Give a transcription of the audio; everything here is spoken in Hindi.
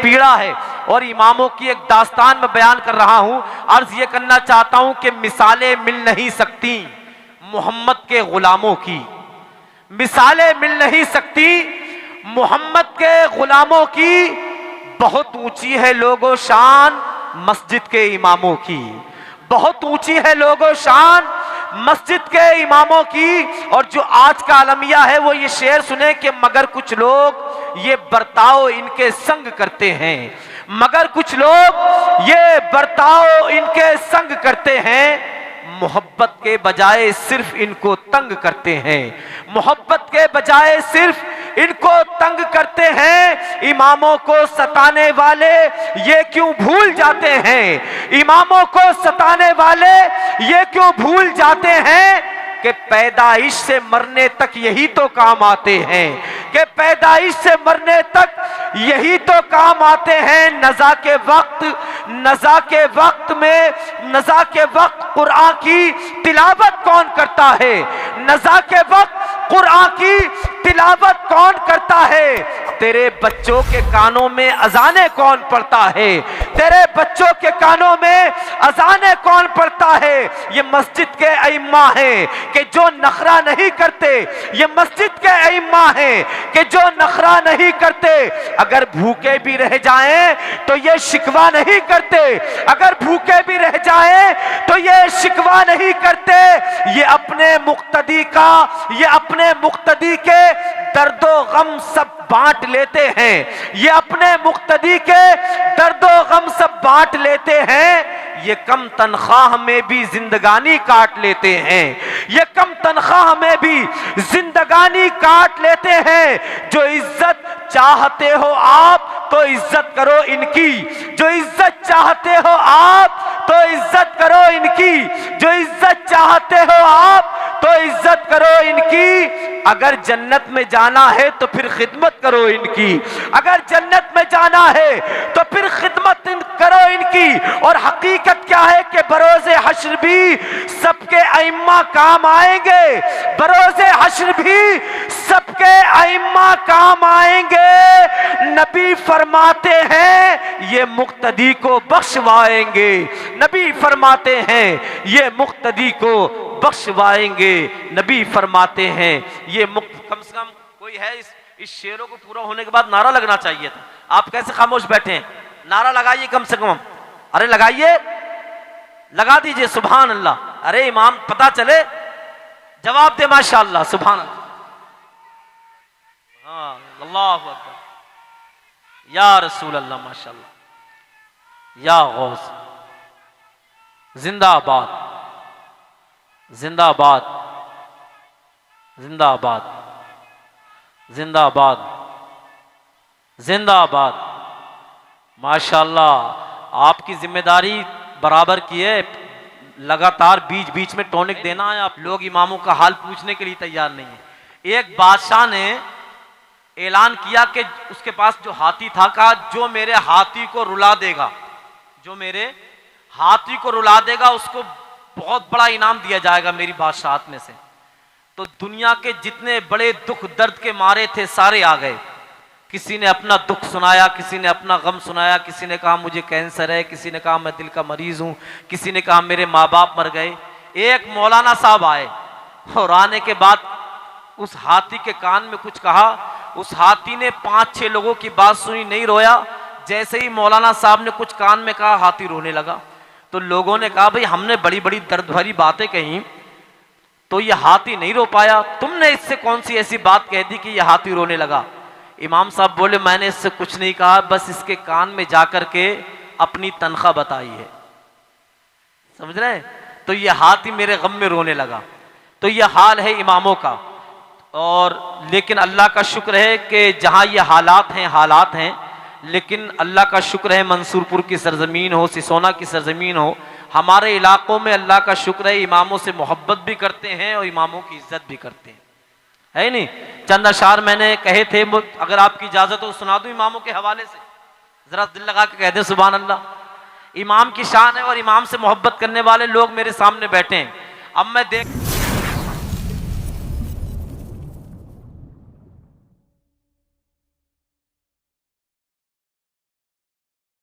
पीड़ा है। और इमामों की एक दास्तान में बयान कर रहा हूं। अर्ज ये करना चाहता हूं कि मिसालें मिल नहीं सकती मोहम्मद के गुलामों की, मिसालें मिल नहीं सकती मोहम्मद के गुलामों की। बहुत ऊंची है लोगो शान मस्जिद के इमामों की, बहुत ऊंची है लोगो शान मस्जिद के इमामों की। और जो आज का अलमिया है वो ये शेर सुने कि मगर कुछ लोग ये बर्ताव इनके संग करते हैं, मगर कुछ लोग ये बर्ताव इनके संग करते हैं। मोहब्बत के बजाय सिर्फ इनको तंग करते हैं, मोहब्बत के बजाय सिर्फ इनको तंग करते हैं। इमामों को सताने वाले ये क्यों भूल जाते हैं, इमामों को सताने वाले ये क्यों भूल जाते हैं कि पैदाइश से मरने तक यही तो काम आते हैं, कि पैदाइश से मरने तक यही तो काम आते हैं। नज़ा के वक्त, नज़ा के वक्त में, नज़ा के वक्त कुरान की तिलावत कौन करता है, नज़ा के वक्त कुरान की तिलावत कौन करता है। तेरे बच्चों के कानों में अजाने कौन पढ़ता है, तेरे बच्चों के कानों में अजाने कौन पढ़ता है। ये मस्जिद के अइम्मा हैं कि जो नखरा नहीं करते, ये मस्जिद के अइम्मा हैं कि जो नखरा नहीं करते। अगर भूखे भी रह जाएं तो ये शिकवा नहीं करते, अगर भूखे भी रह जाएं तो ये शिकवा नहीं करते। ये अपने मुक्तदी का, ये अपने मुक्तदी के दर्दो गम सब बांट लेते हैं, ये अपने मुक्तदी के दर्दो गम सब बांट लेते हैं। ये कम तनख्वाह में भी जिंदगानी काट लेते हैं, ये कम तनख्वाह में भी जिंदगानी काट लेते हैं। जो इज्जत चाहते हो आप तो इज्जत करो इनकी, जो इज्जत चाहते हो आप तो इज्जत करो इनकी, जो इज्जत चाहते हो आप तो इज्जत करो इनकी। अगर जन्नत में जाना है तो फिर खिदमत करो इनकी, अगर जन्नत में जाना है तो फिर खिदमत करो इनकी। और हकीकत क्या है कि बरोज़े हश्र भी सबके अइम्मा काम आएंगे, बरोज़े हश्र भी सबके अइम्मा काम आएंगे। नबी फरमाते हैं ये मुक्तदी को बख्शवाएंगे, नबी फरमाते हैं ये मुक्तदी को बख्शवाएंगे, नबी फरमाते हैं ये कम से कम कोई है इस शेरों को पूरा होने के बाद नारा लगना चाहिए था। आप कैसे खामोश बैठे हैं, नारा लगाइए कम से कम। अरे लगाइए, लगा दीजिए सुभान अल्लाह। अरे इमाम पता चले, जवाब दे माशाअल्लाह सुभान अल्लाह। हाँ अल्लाहु अकबर या रसूल अल्लाह माशाअल्लाह या गौस। जिंदाबाद जिंदाबाद जिंदाबाद जिंदाबाद जिंदाबाद। माशाअल्लाह आपकी जिम्मेदारी बराबर की है, लगातार बीच बीच में टॉनिक देना है। आप लोग इमामों का हाल पूछने के लिए तैयार नहीं है। एक बादशाह ने ऐलान किया कि उसके पास जो हाथी था, कहा जो मेरे हाथी को रुला देगा, जो मेरे हाथी को रुला देगा उसको बहुत बड़ा इनाम दिया जाएगा मेरी बादशाहत में से। तो दुनिया के जितने बड़े दुख दर्द के मारे थे सारे आ गए। किसी ने अपना दुख सुनाया, किसी ने अपना गम सुनाया, किसी ने कहा मुझे कैंसर है, किसी ने कहा मैं दिल का मरीज हूं, किसी ने कहा मेरे माँ बाप मर गए। एक मौलाना साहब आए और आने के बाद उस हाथी के कान में कुछ कहा। उस हाथी ने 5-6 लोगों की बात सुनी, नहीं रोया। जैसे ही मौलाना साहब ने कुछ कान में कहा हाथी रोने लगा। तो लोगों ने कहा भाई हमने बड़ी बड़ी दर्द भरी बातें कही तो ये हाथी नहीं रो पाया, तुमने इससे कौन सी ऐसी बात कह दी कि ये हाथी रोने लगा। इमाम साहब बोले मैंने इससे कुछ नहीं कहा, बस इसके कान में जाकर के अपनी तनख्वाह बताई है। समझ रहे हैं? तो ये हाथी मेरे गम में रोने लगा। तो ये हाल है इमामों का। और लेकिन अल्लाह का शुक्र है कि जहाँ ये हालात हैं, लेकिन अल्लाह का शुक्र है मंसूरपुर की सरजमीन हो, सिसोना की सरजमीन हो, हमारे इलाकों में अल्लाह का शुक्र है इमामों से मोहब्बत भी करते हैं और इमामों की इज्जत भी करते हैं, है नहीं। चंद अशार मैंने कहे थे, अगर आपकी इजाजत हो सुना दूं इमामों के हवाले से, जरा दिल लगा के कह दें सुभान अल्लाह। इमाम की शान है और इमाम से मोहब्बत करने वाले लोग मेरे सामने बैठे हैं। अब मैं देख